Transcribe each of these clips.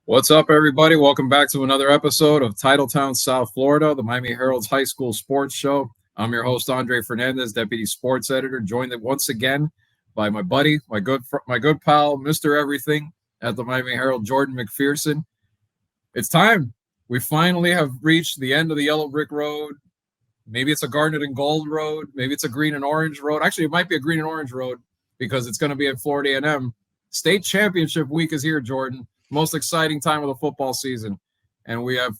What's up, everybody? Welcome back to another episode of Titletown South Florida, the Miami Herald's high school sports show. I'm your host, Andre Fernandez, deputy sports editor, joined once again by my buddy, my good pal, Mr. Everything at the Miami Herald, Jordan McPherson. It's time. We finally have reached the end of the yellow brick road. Maybe it's a garnet and gold road. Maybe it's a green and orange road. Actually, it might be a green and orange road because it's going to be at Florida A&M. State championship week is here, Jordan. Most exciting time of the football season, and we have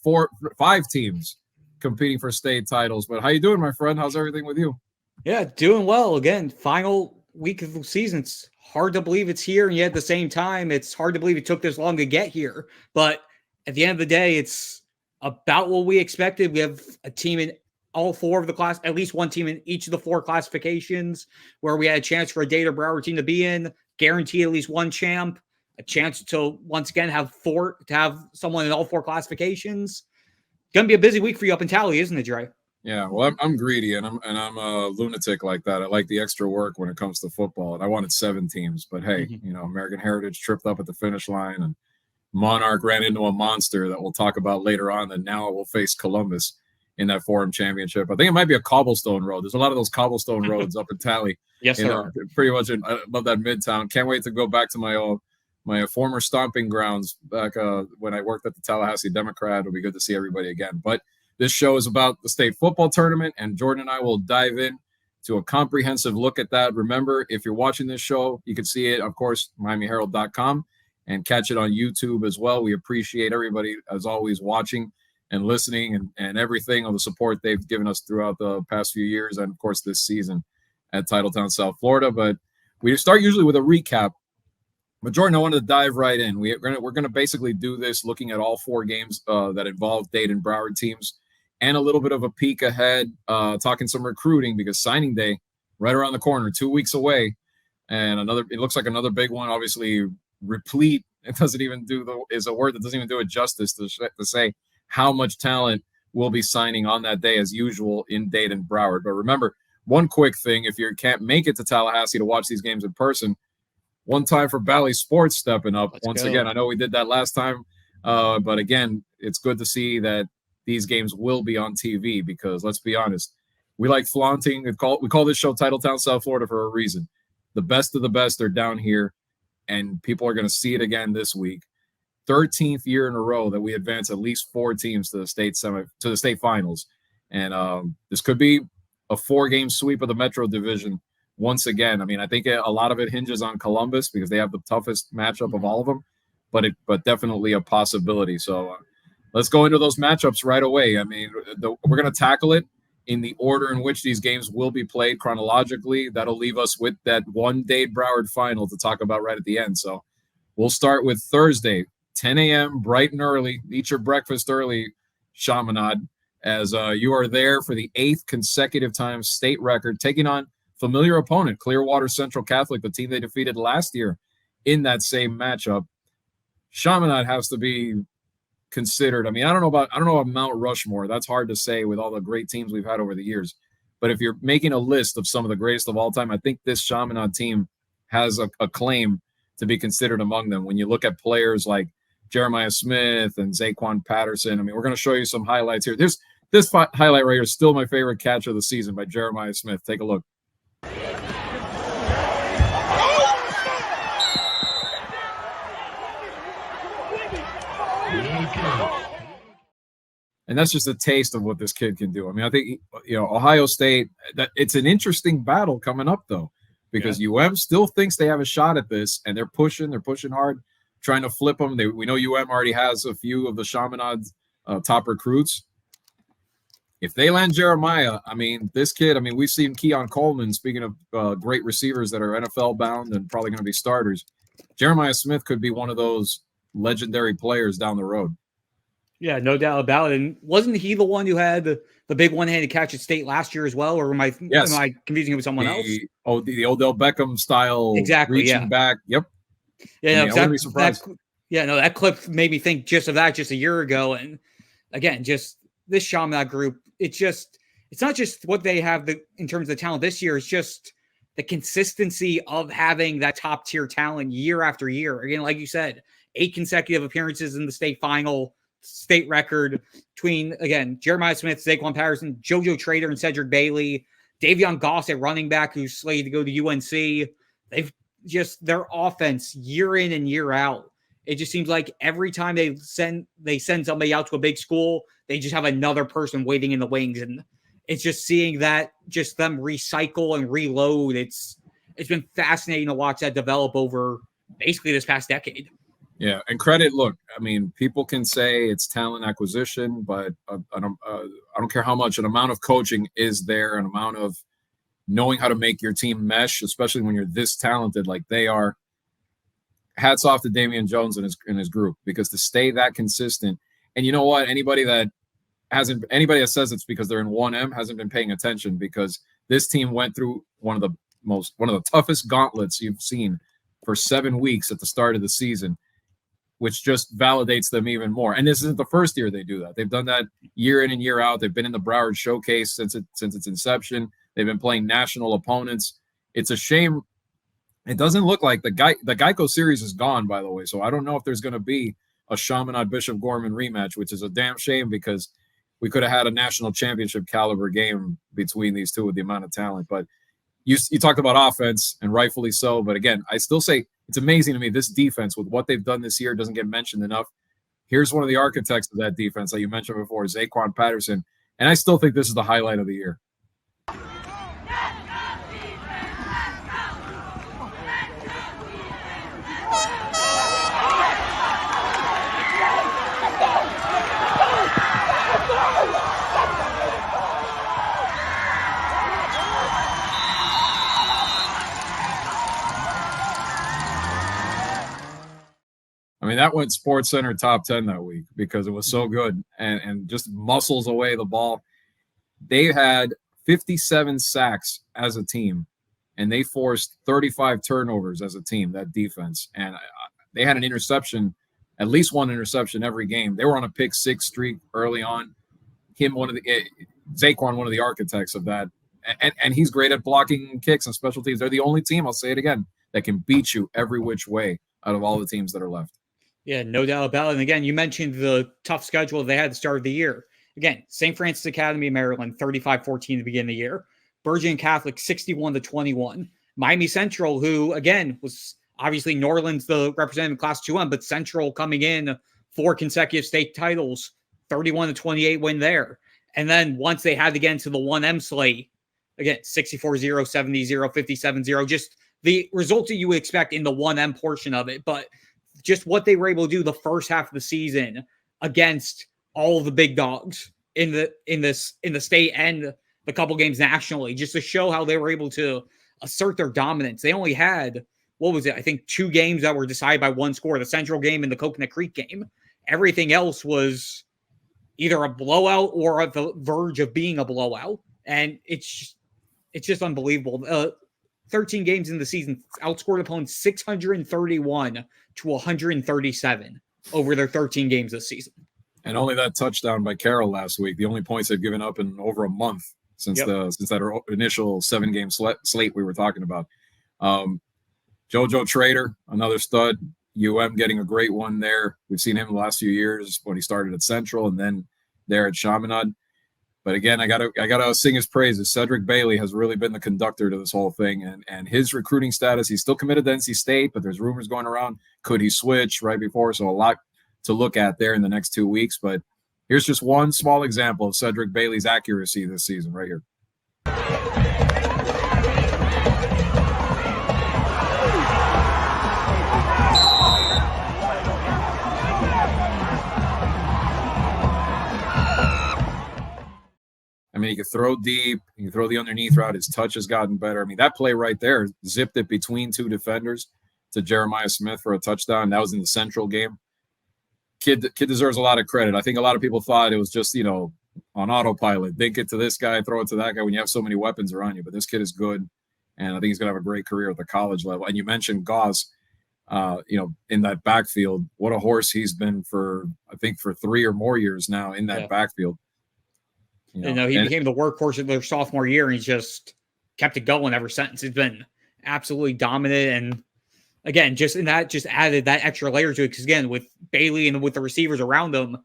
five teams competing for state titles. But how you doing, my friend? How's everything with you? Yeah, doing well. Again, final week of the season. It's hard to believe it's here, and yet at the same time, it's hard to believe it took this long to get here. But at the end of the day, it's about what we expected. We have a team in all four of the class, at least one team in each of the four classifications, where we had a chance for a Dade or Broward team to be in, guarantee at least one champ. A chance to once again have someone in all four classifications. Gonna be a busy week for you up in Tally, isn't it, Dre? Yeah, well, I'm greedy and I'm a lunatic like that. I like the extra work when it comes to football, and I wanted 7 teams, but hey, American Heritage tripped up at the finish line, and Monarch ran into a monster that we'll talk about later on. And now it will face Columbus in that Forum Championship. I think it might be a cobblestone road. There's a lot of those cobblestone roads up in Tally. Yes, sir. Pretty much. I love that Midtown. Can't wait to go back to my former stomping grounds back when I worked at the Tallahassee Democrat. It'll be good to see everybody again. But this show is about the state football tournament, and Jordan and I will dive in to a comprehensive look at that. Remember, if you're watching this show, you can see it, of course, MiamiHerald.com, and catch it on YouTube as well. We appreciate everybody, as always, watching and listening and everything on the support they've given us throughout the past few years and, of course, this season at Titletown South Florida. But we start usually with a recap. But Jordan, I wanted to dive right in. We're gonna basically do this looking at all 4 games that involve Dade and Broward teams, and a little bit of a peek ahead, talking some recruiting because signing day right around the corner, 2 weeks away, and it looks like another big one. Obviously, replete. It doesn't even is a word that doesn't even do it justice to say how much talent will be signing on that day as usual in Dade and Broward. But remember, one quick thing: if you can't make it to Tallahassee to watch these games in person, one time for Bally Sports stepping up. Once again, I know we did that last time, but again, it's good to see that these games will be on TV because, let's be honest, we like flaunting. We call this show Titletown South Florida for a reason. The best of the best are down here, and people are going to see it again this week. 13th year in a row that we advance at least 4 teams to the state finals, and this could be a 4-game sweep of the Metro Division. Once again, I mean, I think a lot of it hinges on Columbus because they have the toughest matchup of all of them, but definitely a possibility. So let's go into those matchups right away. I mean, we're going to tackle it in the order in which these games will be played chronologically. That'll leave us with that one Dade Broward final to talk about right at the end. So we'll start with Thursday, 10 a.m., bright and early. Eat your breakfast early, Chaminade, as you are there for the 8th consecutive time state record, taking on familiar opponent, Clearwater Central Catholic, the team they defeated last year in that same matchup. Chaminade has to be considered. I mean, I don't know about Mount Rushmore. That's hard to say with all the great teams we've had over the years. But if you're making a list of some of the greatest of all time, I think this Chaminade team has a claim to be considered among them. When you look at players like Jeremiah Smith and Zaquan Patterson, I mean, we're going to show you some highlights here. This highlight right here is still my favorite catch of the season by Jeremiah Smith. Take a look. And that's just a taste of what this kid can do. I mean, I think, Ohio State, it's an interesting battle coming up, though, because UM still thinks they have a shot at this, and they're pushing hard, trying to flip them. We know UM already has a few of the Chaminade's top recruits. If they land Jeremiah, I mean, this kid, I mean, we've seen Keon Coleman, speaking of great receivers that are NFL bound and probably going to be starters. Jeremiah Smith could be one of those legendary players down the road. Yeah, no doubt about it. And wasn't he the one who had the big one-handed catch at state last year as well? Or am I confusing him with someone else? The Odell Beckham style, exactly, reaching back. Yep. Yeah, I wouldn't be surprised. That clip made me think just of that just a year ago. And again, just this Chaminade group, it's not just what they have in terms of the talent this year. It's just the consistency of having that top tier talent year after year. Again, like you said, 8 consecutive appearances in the state final, state record between, again, Jeremiah Smith, Zaquan Patterson, JoJo Trader, and Cedric Bailey, Davion Goss at running back, who's slated to go to UNC. They've just, their offense year in and year out, it just seems like every time they send somebody out to a big school, they just have another person waiting in the wings. And it's just seeing that, just them recycle and reload. It's been fascinating to watch that develop over basically this past decade. Yeah, and credit. Look, I mean, people can say it's talent acquisition, but I don't care how much. An amount of coaching is there, an amount of knowing how to make your team mesh, especially when you're this talented like they are. Hats off to Damian Jones and his group, because to stay that consistent. And you know what? Anybody that says it's because they're in 1M hasn't been paying attention, because this team went through one of the toughest gauntlets you've seen for 7 weeks at the start of the season, which just validates them even more. And this isn't the first year they do that. They've done that year in and year out. They've been in the Broward Showcase since its inception. They've been playing national opponents. It's a shame. It doesn't look like the Geico series is gone, by the way. So I don't know if there's going to be a Chaminade Bishop Gorman rematch, which is a damn shame, because we could have had a national championship caliber game between these two with the amount of talent. But you talked about offense, and rightfully so. But again, I still say it's amazing to me, this defense, with what they've done this year, doesn't get mentioned enough. Here's one of the architects of that defense that you mentioned before, Zaquan Patterson. And I still think this is the highlight of the year. I mean, that went Sports Center top 10 that week because it was so good and just muscles away the ball. They had 57 sacks as a team, and they forced 35 turnovers as a team, that defense. And they had an interception, at least one interception every game. They were on a pick 6 streak early on. Zaquan, one of the architects of that. And he's great at blocking kicks and special teams. They're the only team, I'll say it again, that can beat you every which way out of all the teams that are left. Yeah, no doubt about it. And again, you mentioned the tough schedule they had at the start of the year. Again, St. Francis Academy, Maryland, 35-14 at the beginning of the year. Bergen Catholic, 61-21. Miami Central, who, again, was obviously Norland's the representative Class 2M, but Central coming in 4 consecutive state titles, 31-28 win there. And then once they had to get into the 1M slate, again, 64-0, 70-0, 57-0, just the results that you would expect in the 1M portion of it. But just what they were able to do the first half of the season against all of the big dogs in the state and the couple games nationally, just to show how they were able to assert their dominance. They only had, I think 2 games that were decided by 1 score, the Central game and the Coconut Creek game. Everything else was either a blowout or at the verge of being a blowout. And it's just unbelievable. 13 games in the season, outscored opponents 631 to 137 over their 13 games this season. And only that touchdown by Carroll last week, the only points they've given up in over a month since that initial 7-game slate we were talking about. JoJo Trader, another stud. getting a great one there. We've seen him the last few years when he started at Central and then there at Chaminade. But again, I gotta sing his praises. Cedric Bailey has really been the conductor to this whole thing, and his recruiting status. He's still committed to NC State, but there's rumors going around. Could he switch right before? So a lot to look at there in the next 2 weeks. But here's just one small example of Cedric Bailey's accuracy this season right here. I mean, he can throw deep. He can throw the underneath route. His touch has gotten better. I mean, that play right there zipped it between two defenders to Jeremiah Smith for a touchdown. That was in the Central game. Kid deserves a lot of credit. I think a lot of people thought it was just, on autopilot. Dink it to this guy, throw it to that guy when you have so many weapons around you. But this kid is good, and I think he's going to have a great career at the college level. And you mentioned Goss, in that backfield. What a horse he's been for 3 or more years now in that backfield. He became the workhorse of their sophomore year, and he's just kept it going ever since. It's been absolutely dominant. And again, just added that extra layer to it. Because again, with Bailey and with the receivers around them,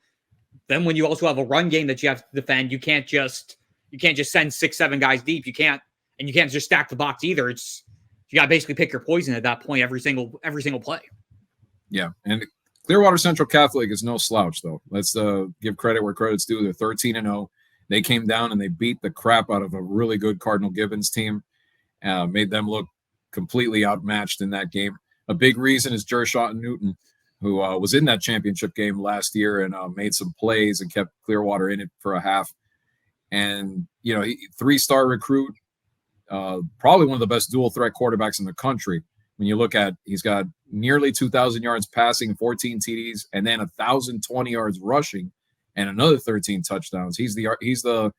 then when you also have a run game that you have to defend, you can't just send 6-7 guys deep. You can't just stack the box either. It's you got to basically pick your poison at that point every single play. Yeah, and Clearwater Central Catholic is no slouch, though. Let's give credit where credit's due. They're 13-0. They came down and they beat the crap out of a really good Cardinal Gibbons team, made them look completely outmatched in that game. A big reason is Jershaw Newton, who was in that championship game last year and made some plays and kept Clearwater in it for a half. And, 3-star recruit, probably one of the best dual threat quarterbacks in the country. When you look at, he's got nearly 2,000 yards passing, 14 TDs, and then 1,020 yards rushing, and another 13 touchdowns. He's the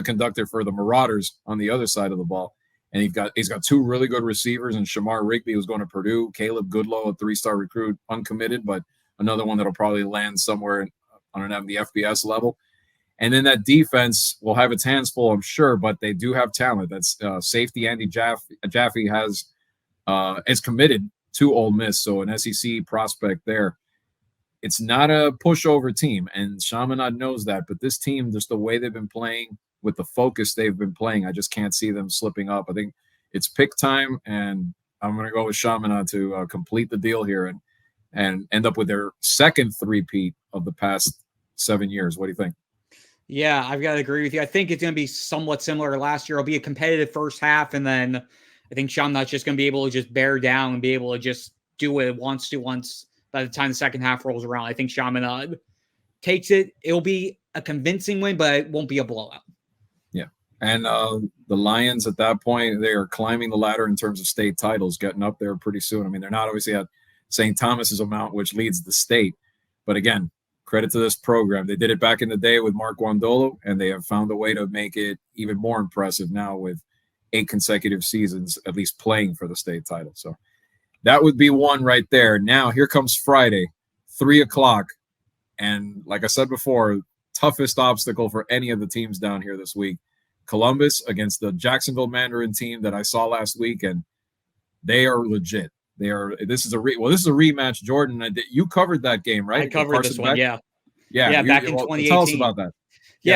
conductor for the Marauders on the other side of the ball. And he's got two really good receivers, and Shamar Rigby, who's going to Purdue, Caleb Goodlow, a 3-star recruit, uncommitted, but another one that'll probably land somewhere on the FBS level. And then that defense will have its hands full, I'm sure, but they do have talent. That's safety Andy Jaffe is committed to Ole Miss, so an SEC prospect there. It's not a pushover team, and Chaminade knows that. But this team, just the way they've been playing, with the focus they've been playing, I just can't see them slipping up. I think it's pick time, and I'm going to go with Chaminade to complete the deal here and end up with their second three-peat of the past 7 years. What do you think? Yeah, I've got to agree with you. I think it's going to be somewhat similar to last year. It'll be a competitive first half, and then I think Chaminade's just going to be able to just bear down and be able to just do what it wants to once by the time the second half rolls around. I think Chaminade takes it. It'll be a convincing win, but it won't be a blowout. Yeah. And the Lions at that point, they are climbing the ladder in terms of state titles, getting up there pretty soon. I mean, they're not obviously at St. Thomas's amount, which leads the state. But again, credit to this program. They did it back in the day with Mark Guandolo, and they have found a way to make it even more impressive now with 8 consecutive seasons, at least playing for the state title. So that would be one right there. Now, here comes Friday, 3:00. And like I said before, toughest obstacle for any of the teams down here this week. Columbus against the Jacksonville Mandarin team that I saw last week, and they are legit. This is a rematch, Jordan. You covered that game, right? I covered this one, yeah. Yeah, back in 2018. Tell us about that.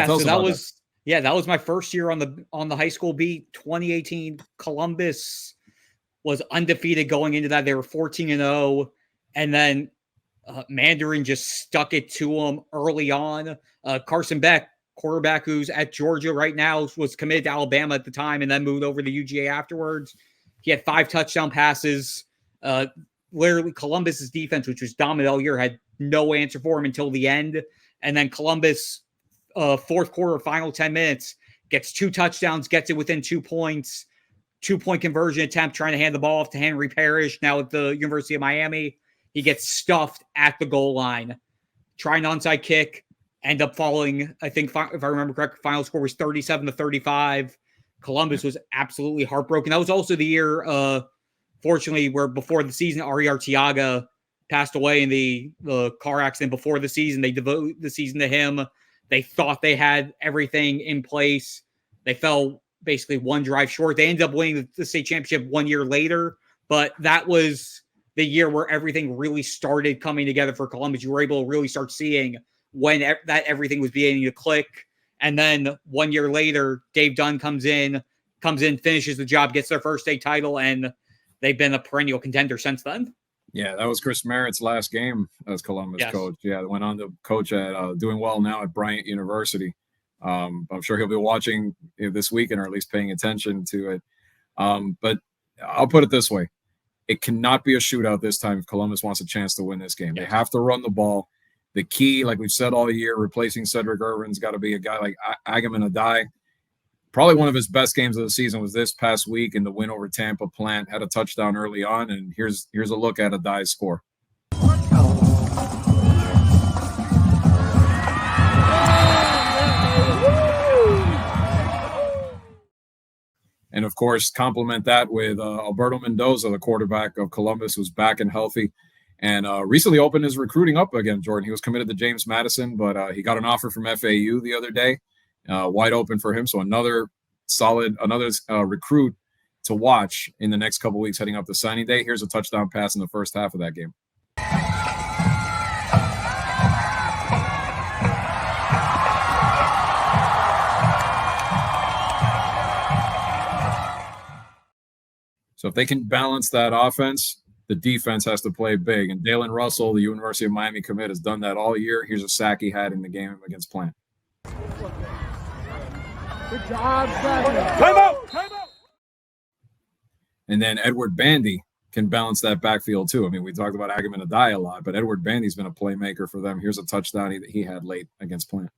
So that was my first year on the high school beat. 2018, Columbus was undefeated going into that. They were 14-0, and then Mandarin just stuck it to them early on. Carson Beck, quarterback who's at Georgia right now, was committed to Alabama at the time and then moved over to UGA afterwards. He had 5 touchdown passes. Literally, Columbus's defense, which was dominant all year, had no answer for him until the end. And then Columbus, fourth quarter, final 10 minutes, gets 2 touchdowns, gets it within 2 points, 2-point conversion attempt, trying to hand the ball off to Henry Parrish, now at the University of Miami. He gets stuffed at the goal line, trying an onside kick, end up falling. I think, if I remember correctly, final score was 37-35. Columbus was absolutely heartbroken. That was also the year, fortunately, where before the season, Ari Artiaga passed away in the car accident before the season. They devoted the season to him. They thought they had everything in place. They fell basically one drive short. They ended up winning the state championship 1 year later, but that was the year where everything really started coming together for Columbus. You were able to really start seeing when that everything was beginning to click. And then 1 year later, Dave Dunn comes in, finishes the job, gets their first state title, and they've been a perennial contender since then. Yeah, that was Chris Merritt's last game as Columbus coach. Yeah, went on to coach at doing well now at Bryant University. I'm sure he'll be watching this weekend, or at least paying attention to it. But I'll put it this way. It cannot be a shootout this time if Columbus wants a chance to win this game. They have to run the ball. The key, like we've said all year, replacing Cedric Irvin's got to be a guy like Agam Adai. Probably one of his best games of the season was this past week in the win over Tampa. Plant had a touchdown early on, and here's a look at Adai's score. And, of course, complement that with Alberto Mendoza, the quarterback of Columbus, who's back and healthy. And recently opened his recruiting up again, Jordan. He was committed to James Madison, but he got an offer from FAU the other day, wide open for him. So another another recruit to watch in the next couple weeks heading up to signing day. Here's a touchdown pass in the first half of that game. So if they can balance that offense, the defense has to play big. And Dalen Russell, the University of Miami commit, has done that all year. Here's a sack he had in the game against Plant. Good job, Time out! And then Edward Bandy can balance that backfield too. I mean, we talked about Agaman Adai a lot, but Edward Bandy's been a playmaker for them. Here's a touchdown he had late against Plant.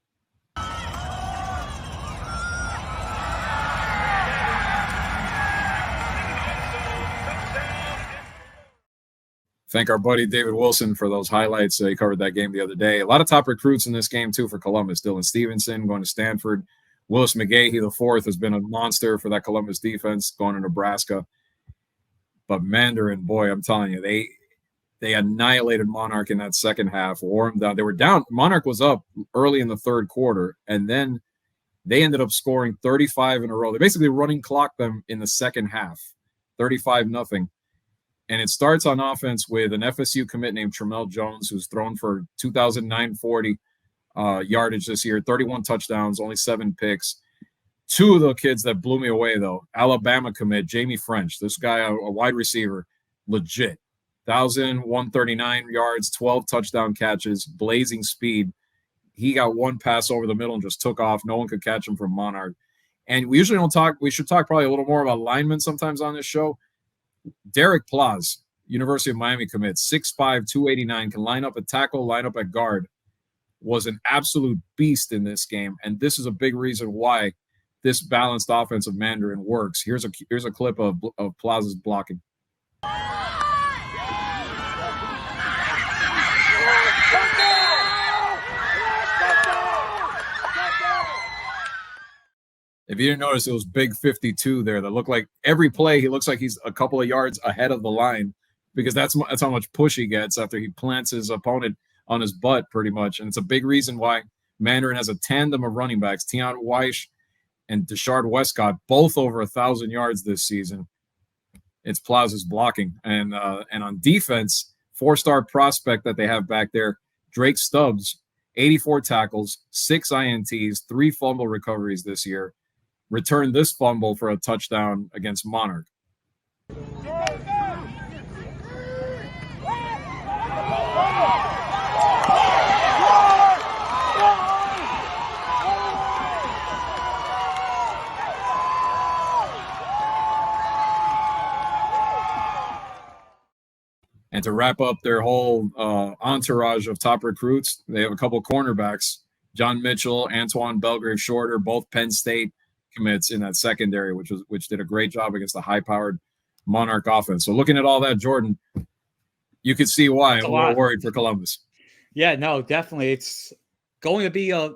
Thank our buddy David Wilson for those highlights. He covered that game the other day. A lot of top recruits in this game, too, for Columbus. Dylan Stevenson going to Stanford. Willis McGahee, the fourth, has been a monster for that Columbus defense going to Nebraska. But Mandarin, boy, I'm telling you, they annihilated Monarch in that second half, wore them down. They were down. Monarch was up early in the third quarter, and then they ended up scoring 35 in a row. They basically running clocked them in the second half, 35-0. And it starts on offense with an FSU commit named Tramel Jones, who's thrown for 2,940 yardage this year, 31 touchdowns, only 7 picks. Two of the kids that blew me away, though, Alabama commit, Jamie French. This guy, a wide receiver, legit. 1,139 yards, 12 touchdown catches, blazing speed. He got one pass over the middle and just took off. No one could catch him from Monarch. And we usually don't talk. We should talk probably a little more about linemen sometimes on this show. Derek Plaz, University of Miami commit, 6'5", 289, can line up at tackle, line up at guard, was an absolute beast in this game. And this is a big reason why this balanced offensive Mandarin works. Here's a clip of Plaz's blocking. If you didn't notice, it was big 52 there that looked like every play he looks like he's a couple of yards ahead of the line, because that's how much push he gets after he plants his opponent on his butt pretty much. And it's a big reason why Mandarin has a tandem of running backs, Tion Weish and Deshard Westcott, both over 1,000 yards this season. It's Plaz's blocking. And on defense, 4-star prospect that they have back there, Drake Stubbs, 84 tackles, 6 INTs, 3 fumble recoveries this year. Returned this fumble for a touchdown against Monarch. And to wrap up their whole entourage of top recruits, they have a couple cornerbacks, John Mitchell, Antoine Belgrave Shorter, both Penn State commits in that secondary, which did a great job against the high-powered Monarch offense. So looking at all that, Jordan, you could see why I'm a little worried for Columbus. Yeah, no, definitely. It's going to be a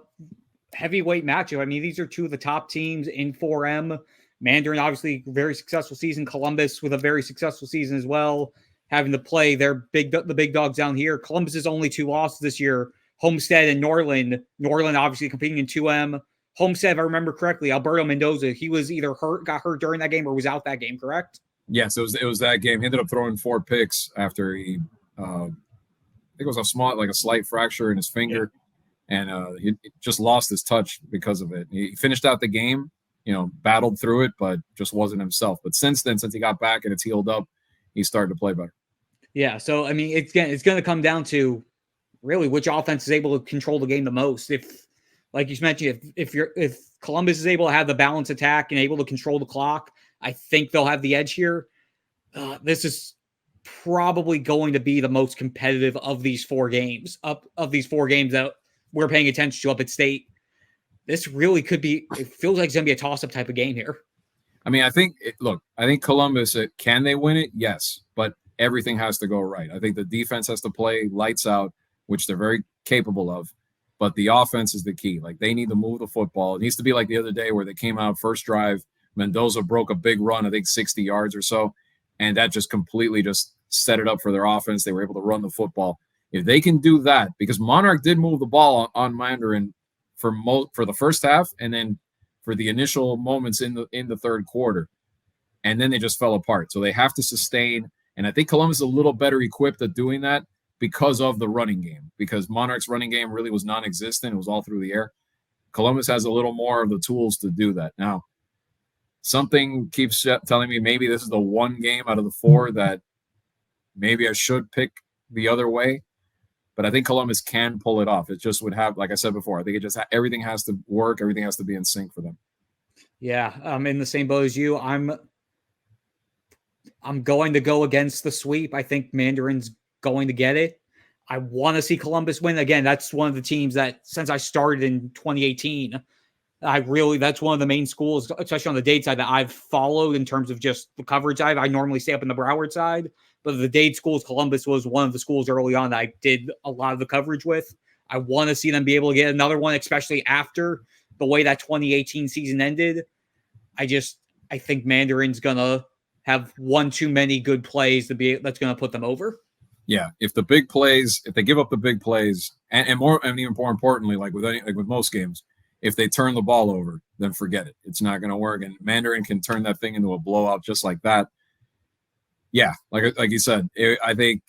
heavyweight matchup. I mean, these are two of the top teams in 4M. Mandarin, obviously, very successful season. Columbus with a very successful season as well, having to play the big dogs down here. Columbus's only 2 losses this year, Homestead and Norland. Norland obviously competing in 2M. Homestead, if I remember correctly, Alberto Mendoza, he was either got hurt during that game or was out that game, correct? Yes, it was that game. He ended up throwing 4 picks after he, I think it was a slight fracture in his finger, and he just lost his touch because of it. He finished out the game, battled through it, but just wasn't himself. But since then, since he got back and it's healed up, he's started to play better. Yeah, so I mean, it's going to come down to really which offense is able to control the game the most. If, like you mentioned, if Columbus is able to have the balanced attack and able to control the clock, I think they'll have the edge here. This is probably going to be the most competitive of these 4 games, that we're paying attention to up at State. This really could be, it feels like it's going to be a toss-up type of game here. I mean, I think Columbus, can they win it? Yes, but everything has to go right. I think the defense has to play lights out, which they're very capable of. But the offense is the key. Like, they need to move the football. It needs to be like the other day where they came out first drive. Mendoza broke a big run, I think 60 yards or so, and that just completely just set it up for their offense. They were able to run the football. If they can do that, because Monarch did move the ball on Mandarin for the first half, and then for the initial moments in the third quarter, and then they just fell apart. So they have to sustain, and I think Columbus is a little better equipped at doing that because of the running game, because Monarchs' running game really was non-existent. It was all through the air. Columbus has a little more of the tools to do that. Now, something keeps telling me maybe this is the one game out of the 4 that maybe I should pick the other way, but I think Columbus can pull it off. It just would have, like I said before, I think it just everything has to work. Everything has to be in sync for them. Yeah, I'm in the same boat as you. I'm going to go against the sweep. I think Mandarin's going to get it. I want to see Columbus win. Again, that's one of the teams that since I started in 2018, that's one of the main schools, especially on the Dade side, that I've followed in terms of just the coverage side. I normally stay up in the Broward side, but the Dade schools, Columbus was one of the schools early on that I did a lot of the coverage with. I want to see them be able to get another one, especially after the way that 2018 season ended. I think Mandarin's going to have one too many good plays that's going to put them over. Yeah, if they give up the big plays, and even more importantly, like with most games, if they turn the ball over, then forget it. It's not going to work. And Mandarin can turn that thing into a blowout just like that. Yeah, like you said, I think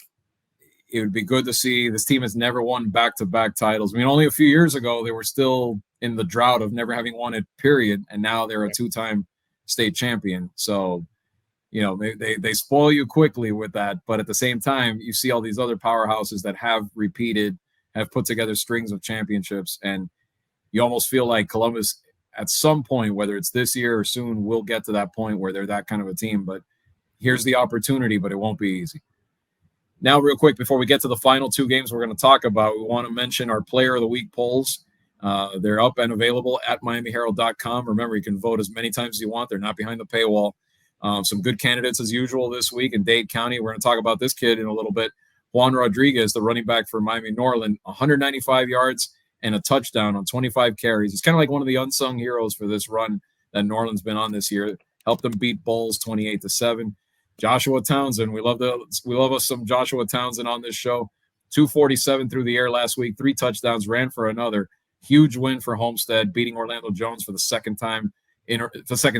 it would be good to see. This team has never won back-to-back titles. I mean, only a few years ago, they were still in the drought of never having won it, period. And now they're a 2-time state champion. So, they spoil you quickly with that. But at the same time, you see all these other powerhouses that have put together strings of championships. And you almost feel like Columbus at some point, whether it's this year or soon, will get to that point where they're that kind of a team. But here's the opportunity, but it won't be easy. Now, real quick, before we get to the final 2 games we're going to talk about, we want to mention our Player of the Week polls. They're up and available at MiamiHerald.com. Remember, you can vote as many times as you want. They're not behind the paywall. Some good candidates as usual this week in Dade County. We're going to talk about this kid in a little bit. Juan Rodriguez, the running back for Miami Norland, 195 yards and a touchdown on 25 carries. He's kind of like one of the unsung heroes for this run that Norland's been on this year. Helped them beat Bulls 28-7. Joshua Townsend, we love us some Joshua Townsend on this show. 247 through the air last week, 3 touchdowns, ran for another. Huge win for Homestead, beating Orlando Jones for the second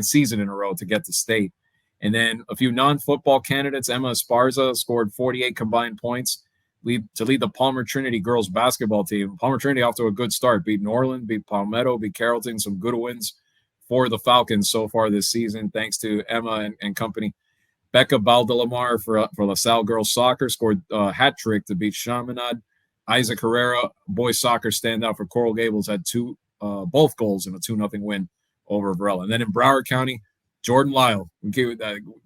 season in a row to get to state. And then a few non-football candidates. Emma Esparza scored 48 combined points to lead the Palmer Trinity girls basketball team. Palmer Trinity off to a good start. Beat Norland, beat Palmetto, beat Carrollton. Some good wins for the Falcons so far this season, thanks to Emma and company. Becca Baldelamar for LaSalle girls soccer scored a hat trick to beat Chaminade. Isaac Herrera, boys soccer standout for Coral Gables, had both goals in a 2-0 win over Varela. And then in Broward County, Jordan Lyle,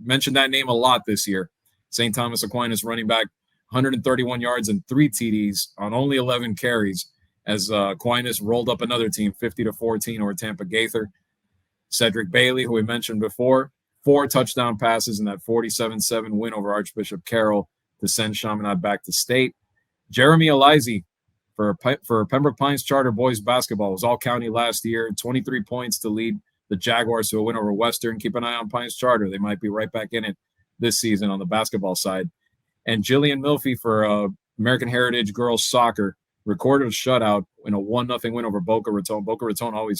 mentioned that name a lot this year. St. Thomas Aquinas running back, 131 yards and 3 TDs on only 11 carries as Aquinas rolled up another team, 50-14 over Tampa Gaither. Cedric Bailey, who we mentioned before, 4 touchdown passes in that 47-7 win over Archbishop Carroll to send Chaminade back to state. Jeremy Elizy for Pembroke Pines Charter boys basketball was all-county last year, 23 points to lead the Jaguars to a win over Western. Keep an eye on Pines Charter. They might be right back in it this season on the basketball side. And Jillian Milfy for American Heritage girls soccer recorded a shutout in a 1-0 win over Boca Raton. Boca Raton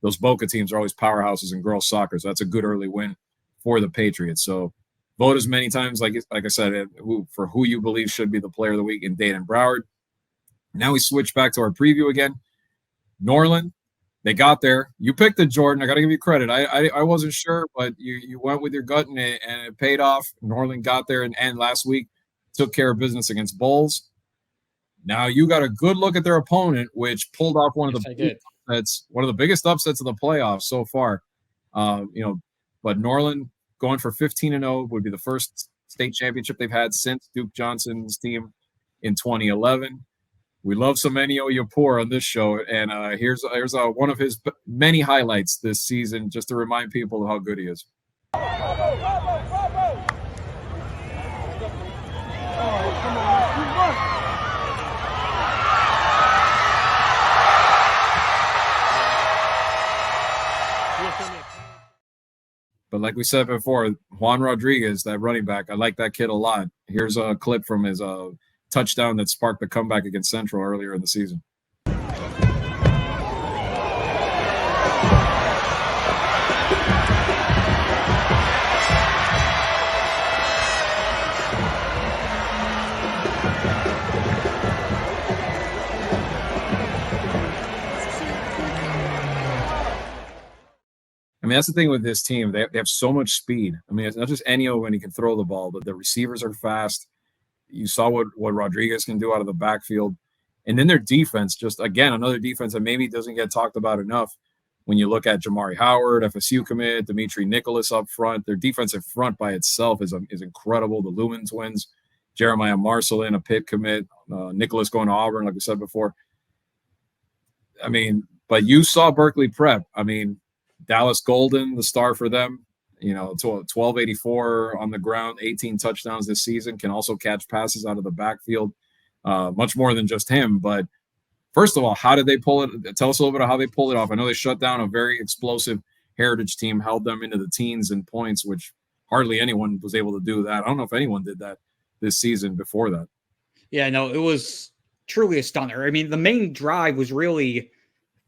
those Boca teams are always powerhouses in girls soccer, so that's a good early win for the Patriots. So vote as many times, like I said, for who you believe should be the Player of the Week in Dade and Broward. Now we switch back to our preview again. Norland, they got there. You picked it, Jordan. I got to give you credit. I wasn't sure, but you went with your gut, and it paid off. Norland got there and last week took care of business against Bulls. Now you got a good look at their opponent, which pulled off one of the biggest upsets of the playoffs so far. But Norland going for 15-0 would be the first state championship they've had since Duke Johnson's team in 2011. We love some Ennio Yapur on this show, and here's one of his many highlights this season, just to remind people how good he is. But like we said before, Juan Rodriguez, that running back, I like that kid a lot. Here's a clip from his touchdown that sparked the comeback against Central earlier in the season. mean, that's the thing with this team. They have so much speed. I mean, it's not just Ennio when he can throw the ball, but the receivers are fast. You saw what Rodriguez can do out of the backfield. And then their defense, just, again, another defense that maybe doesn't get talked about enough. When you look at Jamari Howard, FSU commit, Dimitri Nicholas up front, their defensive front by itself is incredible. The Lumen twins, Jeremiah Marcelin, a Pitt commit, Nicholas going to Auburn, like we said before. I mean, but you saw Berkeley Prep. I mean, Dallas Golden, the star for them, 1284 on the ground, 18 touchdowns this season, can also catch passes out of the backfield, much more than just him. But first of all, how did they pull it? Tell us a little bit of how they pulled it off. I know they shut down a very explosive Heritage team, held them into the teens in points, which hardly anyone was able to do that. I don't know if anyone did that this season before that. Yeah, no, it was truly a stunner. I mean, the main drive was really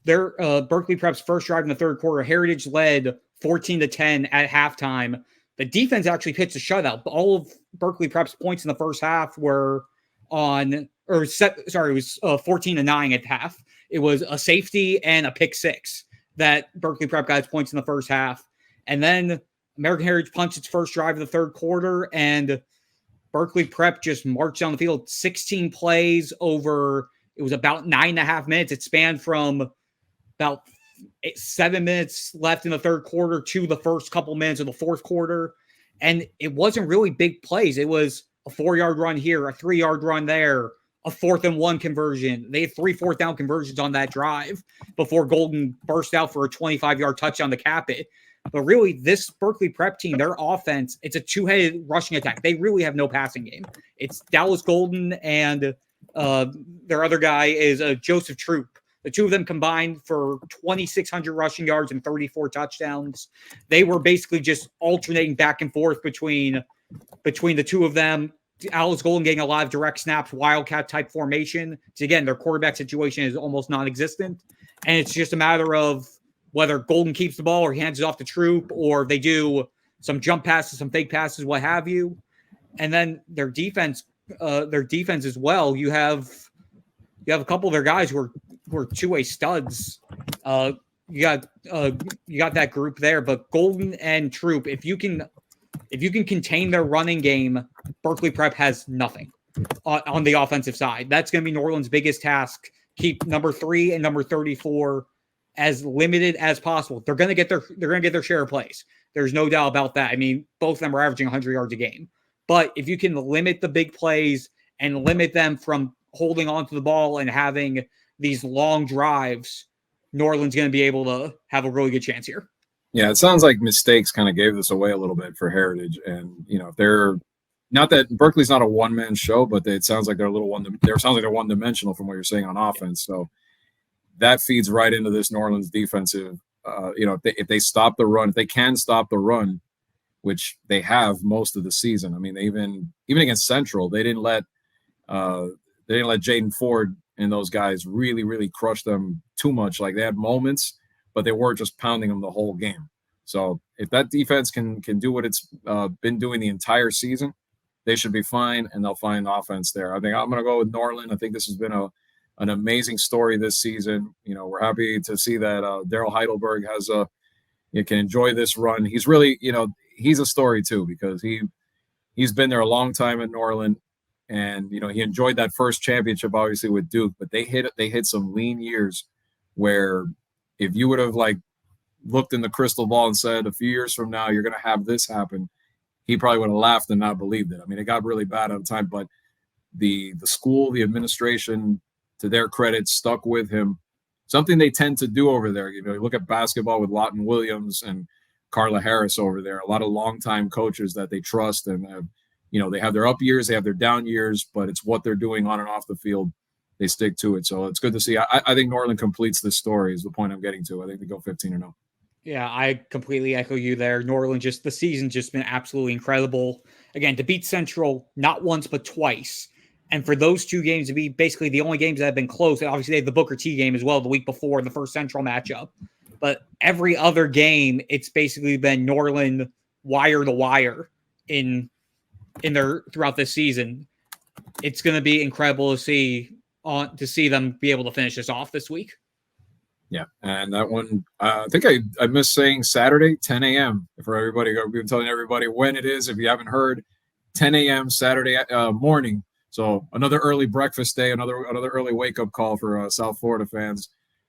their Berkeley Prep's first drive in the third quarter. Heritage led 14-10 at halftime. The defense actually pitched a shutout. All of Berkeley Prep's points in the first half were it was 14-9 at half. It was a safety and a pick six that Berkeley Prep got its points in the first half. And then American Heritage punched its first drive of the third quarter, and Berkeley Prep just marched down the field 16 plays over, it was about 9.5 minutes. It spanned from about 7 minutes left in the third quarter to the first couple minutes of the fourth quarter. And it wasn't really big plays. It was a 4-yard run here, a 3-yard run there, a 4th and 1 conversion. They had 3 fourth down conversions on that drive before Golden burst out for a 25-yard touchdown to cap it. But really, this Berkeley Prep team, their offense, it's a two-headed rushing attack. They really have no passing game. It's Dallas Golden and their other guy is Joseph Troop. The two of them combined for 2,600 rushing yards and 34 touchdowns. They were basically just alternating back and forth between the two of them. Dallas Golden getting a lot of direct snaps, wildcat type formation. So again, their quarterback situation is almost non-existent. And it's just a matter of whether Golden keeps the ball or he hands it off to Troop, or they do some jump passes, some fake passes, what have you. And then their defense as well. You have a couple of their guys who are two-way studs. You got that group there, but Golden and Troop, if you can contain their running game, Berkeley Prep has nothing on the offensive side. That's going to be Norland's biggest task. Keep number 3 and number 34 as limited as possible. They're going to get their share of plays. There's no doubt about that. I mean, both of them are averaging 100 yards a game. But if you can limit the big plays and limit them from holding on to the ball and having these long drives, Norland's going to be able to have a really good chance here. Yeah, it sounds like mistakes kind of gave this away a little bit for Heritage. And, they're not that Berkeley's not a one-man show, but it sounds like they're they're one-dimensional from what you're saying on offense. So that feeds right into this Norland's defensive. If they stop the run, if they can stop the run, which they have most of the season. I mean, they even against Central, they didn't let Jaden Ford and those guys really, really crush them too much. Like, they had moments, but they weren't just pounding them the whole game. So if that defense can do what it's been doing the entire season, they should be fine, and they'll find offense there. I think I'm going to go with Norland. I think this has been an amazing story this season. We're happy to see that Daryl Heidelberg can enjoy this run. He's really, he's a story too, because he's been there a long time at Norland, and he enjoyed that first championship obviously with Duke, but they hit some lean years where if you would have looked in the crystal ball and said a few years from now you're going to have this happen, he probably would have laughed and not believed it. I mean, it got really bad at the time, but the school, the administration, to their credit, stuck with him. Something they tend to do over there. You look at basketball with Lawton Williams and Carla Harris over there, a lot of longtime coaches that they trust, and they have their up years, they have their down years, but it's what they're doing on and off the field. They stick to it. So it's good to see. I think Norland completes this story is the point I'm getting to. I think they go 15-0. Yeah, I completely echo you there. Norland, the season's just been absolutely incredible. Again, to beat Central not once but twice. And for those two games to be basically the only games that have been close, and obviously they had the Booker T game as well the week before, the first Central matchup. But every other game, it's basically been Norland wire to wire in their throughout this season. It's going to be incredible to see them be able to finish this off this week. Yeah, and that one, I think I missed saying Saturday, 10 a.m. For everybody. We've been telling everybody when it is. If you haven't heard, 10 a.m. Saturday morning. So another early breakfast day, another early wake up call for South Florida fans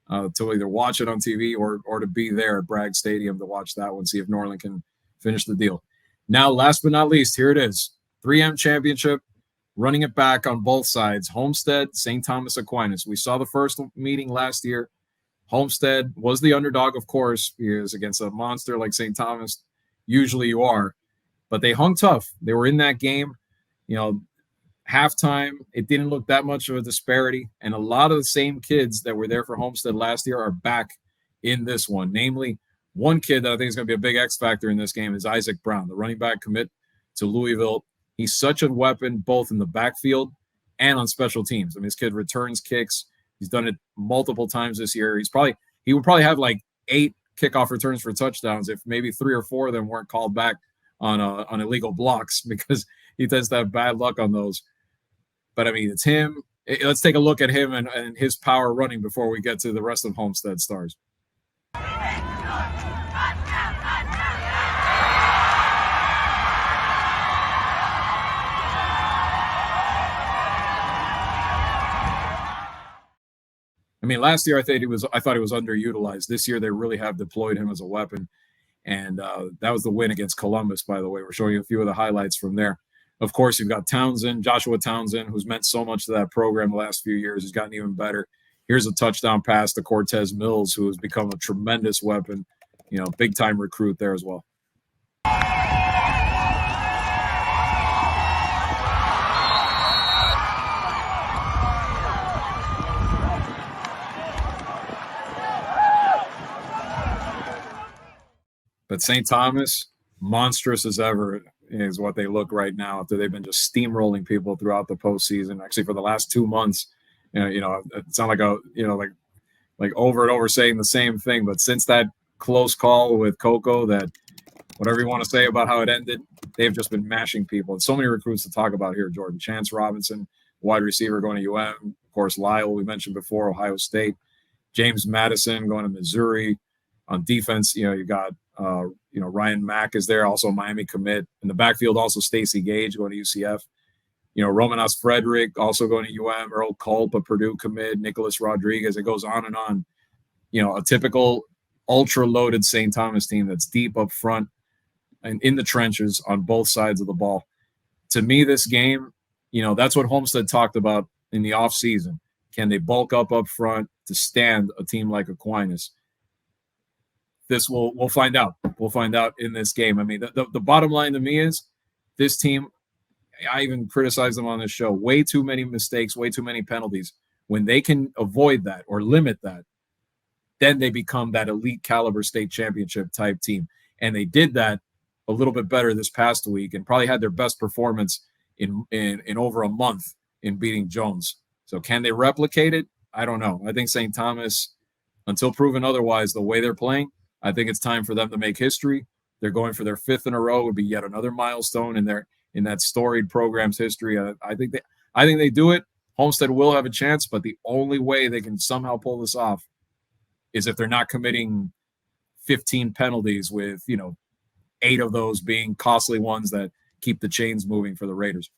to either watch it on TV or to be there at Bragg Stadium to watch that one, see if Norland can finish the deal. Now, last but not least, here it is, 3M championship, running it back on both sides. Homestead, St. Thomas Aquinas. We saw the first meeting last year. Homestead was the underdog, of course, because against a monster like St. Thomas, usually you are. But they hung tough. They were in that game. Halftime, it didn't look that much of a disparity. And a lot of the same kids that were there for Homestead last year are back in this one. Namely, one kid that I think is going to be a big X factor in this game is Isaac Brown, the running back commit to Louisville. He's such a weapon both in the backfield and on special teams. I mean, this kid returns kicks. He's done it multiple times this year. He would probably have like 8 kickoff returns for touchdowns if maybe 3 or 4 of them weren't called back on illegal blocks, because he tends to have bad luck on those. But I mean, it's him. Let's take a look at him and his power running before we get to the rest of Homestead stars. I mean, last year I thought he was underutilized. This year they really have deployed him as a weapon, and that was the win against Columbus. By the way, we're showing you a few of the highlights from there. Of course, you've got Joshua Townsend, who's meant so much to that program the last few years. He's gotten even better. Here's a touchdown pass to Cortez Mills, who has become a tremendous weapon. Big time recruit there as well. But St. Thomas, monstrous as ever, is what they look right now after they've been just steamrolling people throughout the postseason. Actually, for the last 2 months, it's not like over and over saying the same thing. But since that close call with Coco, that whatever you want to say about how it ended, they've just been mashing people. And so many recruits to talk about here, Jordan. Chance Robinson, wide receiver going to UM. Of course, Lyle, we mentioned before, Ohio State. James Madison going to Missouri. On defense, you got Ryan Mack is there, also Miami commit. In the backfield, also Stacey Gage going to UCF. Romanos Frederick also going to UM. Earl Culp, a Purdue commit. Nicholas Rodriguez. It goes on and on. A typical ultra-loaded St. Thomas team that's deep up front and in the trenches on both sides of the ball. To me, this game, that's what Homestead talked about in the offseason. Can they bulk up front to stand a team like Aquinas? We'll find out. We'll find out in this game. I mean, the bottom line to me is this team, I even criticized them on this show, way too many mistakes, way too many penalties. When they can avoid that or limit that, then they become that elite caliber state championship type team. And they did that a little bit better this past week and probably had their best performance in over a month in beating Jones. So can they replicate it? I don't know. I think St. Thomas, until proven otherwise, the way they're playing, I think it's time for them to make history. They're going for their 5th in a row. It would be yet another milestone in that storied program's history. I think they do it. Homestead will have a chance, but the only way they can somehow pull this off is if they're not committing 15 penalties with 8 of those being costly ones that keep the chains moving for the Raiders.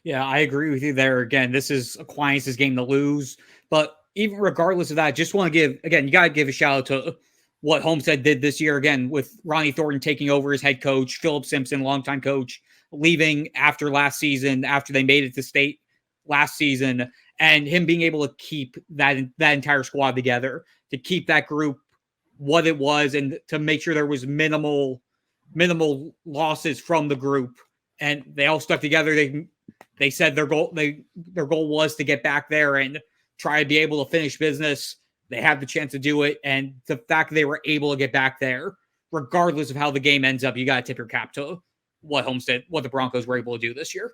Yeah, I agree with you there. Again, this is Aquinas' game to lose, but even regardless of that, just want to you got to give a shout out to what Homestead did this year, again, with Ronnie Thornton taking over as head coach, Philip Simpson, longtime coach, leaving after last season, after they made it to state last season, and him being able to keep that entire squad together, to keep that group what it was, and to make sure there was minimal losses from the group. And they all stuck together. They said their goal was to get back there and try to be able to finish business. They have the chance to do it, and the fact that they were able to get back there, regardless of how the game ends up, you got to tip your cap to what the Broncos were able to do this year.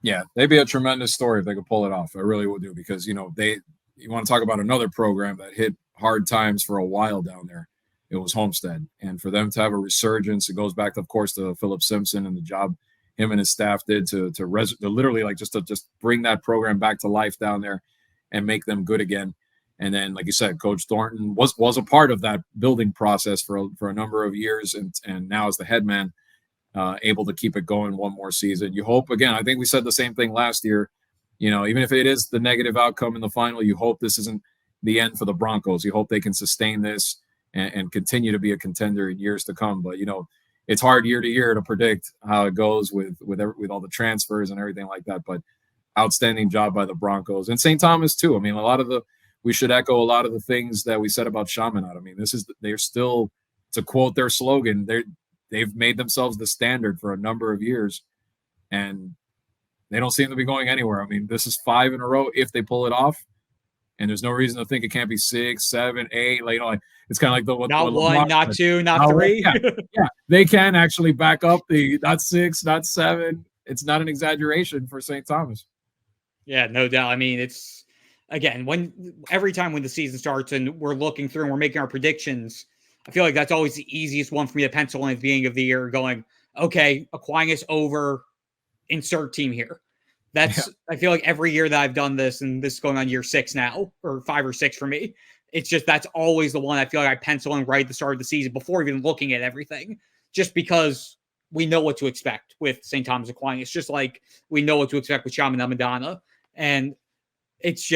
Yeah, they'd be a tremendous story if they could pull it off. I really would do, because you want to talk about another program that hit hard times for a while down there. It was Homestead, and for them to have a resurgence, it goes back, of course, to Philip Simpson and the job him and his staff did to literally just bring that program back to life down there and make them good again. And then, like you said, Coach Thornton was a part of that building process for a number of years, and now as the head man, able to keep it going one more season. You hope, again, I think we said the same thing last year, even if it is the negative outcome in the final, you hope this isn't the end for the Broncos. You hope they can sustain this and continue to be a contender in years to come. But, it's hard year to year to predict how it goes with all the transfers and everything like that. But outstanding job by the Broncos and St. Thomas too. I mean, we should echo a lot of the things that we said about Chaminade. I mean, they're still, to quote their slogan, they've made themselves the standard for a number of years, and they don't seem to be going anywhere. I mean, this is 5 in a row if they pull it off, and there's no reason to think it can't be 6, 7, 8. It's kind of like not one, not two, not three. Yeah, they can actually back up the not 6, not 7. It's not an exaggeration for St. Thomas. Yeah, no doubt. I mean, it's, again, every time when the season starts and we're looking through and we're making our predictions, I feel like that's always the easiest one for me to pencil in at the beginning of the year, going, okay, Aquinas over, insert team here. I feel like every year that I've done this, and this is going on year 6 now, or 5 or 6 for me, it's just that's always the one I feel like I pencil in right at the start of the season before even looking at everything, just because we know what to expect with St. Thomas Aquinas, just like we know what to expect with Chaminade Madonna. And it's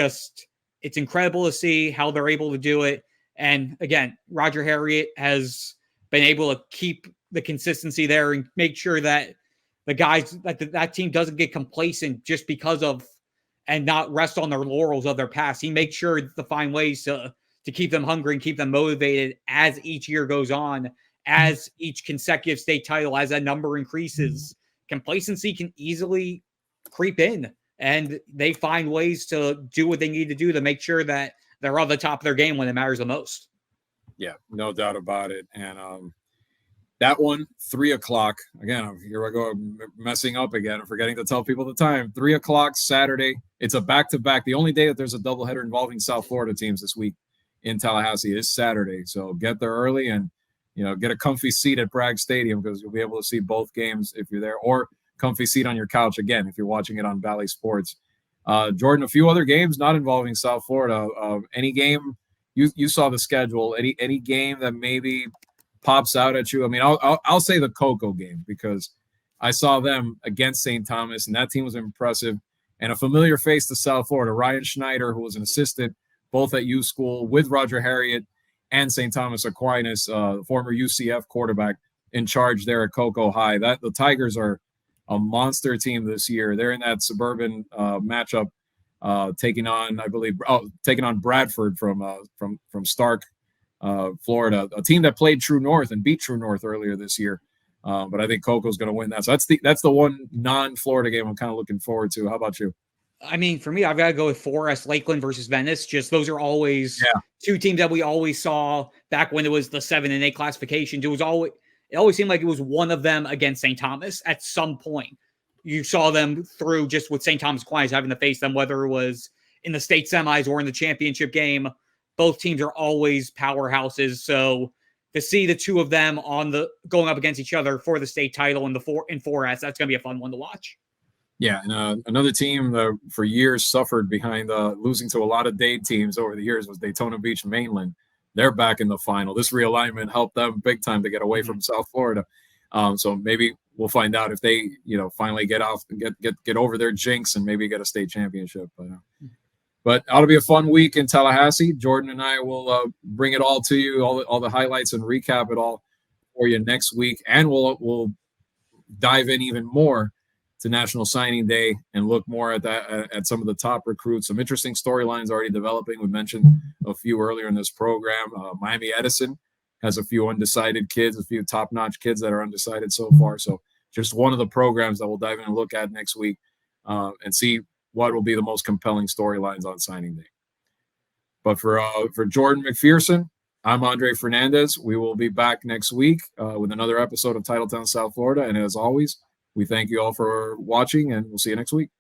incredible to see how they're able to do it. And again, Roger Harriet has been able to keep the consistency there and make sure that the guys, that team doesn't get complacent just because of, and not rest on their laurels of their past. He makes sure to find ways to keep them hungry and keep them motivated as each year goes on, as each consecutive state title, as that number increases. Complacency can easily creep in, and they find ways to do what they need to do to make sure that they're on the top of their game when it matters the most. Yeah, no doubt about it. And that one, 3 o'clock. Again, here I go messing up again. I'm forgetting to tell people the time. 3 o'clock Saturday. It's a back-to-back. The only day that there's a doubleheader involving South Florida teams this week in Tallahassee is Saturday. So get there early and, get a comfy seat at Bragg Stadium, because you'll be able to see both games if you're there, or comfy seat on your couch again if you're watching it on Valley Sports. Jordan, a few other games not involving South Florida. Any game you saw the schedule? Any game that maybe pops out at you? I mean, I'll say the Cocoa game, because I saw them against St. Thomas, and that team was impressive. And a familiar face to South Florida, Ryan Schneider, who was an assistant both at U School with Roger Harriet and St. Thomas Aquinas, former UCF quarterback in charge there at Cocoa High. The Tigers are a monster team this year. They're in that suburban matchup, taking on Bradford from Stark, Florida, a team that played True North and beat True North earlier this year. But I think Cocoa's going to win that. So that's the one non-Florida game I'm kind of looking forward to. How about you? I mean, for me, I've got to go with Forest, Lakeland versus Venice. Just those are always two teams that we always saw back when it was the 7 and 8 classification. It always seemed like it was one of them against St. Thomas at some point. You saw them through, just with St. Thomas Aquinas having to face them, whether it was in the state semis or in the championship game. Both teams are always powerhouses. So to see the two of them going up against each other for the state title in 4S, that's going to be a fun one to watch. Yeah, and another team that for years suffered behind losing to a lot of Dade teams over the years was Daytona Beach Mainland. They're back in the final. This realignment helped them big time to get away from South Florida. So maybe we'll find out if they, finally get over their jinx and maybe get a state championship. But ought to be a fun week in Tallahassee. Jordan and I will bring it all to you, all the highlights, and recap it all for you next week. And we'll dive in even more to National Signing Day and look more at some of the top recruits. Some interesting storylines already developing. We mentioned a few earlier in this program. Miami Edison has a few undecided kids, a few top-notch kids that are undecided so far. So just one of the programs that we'll dive in and look at next week and see what will be the most compelling storylines on signing day. But for Jordan McPherson, I'm Andre Fernandez. We will be back next week with another episode of Titletown South Florida. And as always, we thank you all for watching, and we'll see you next week.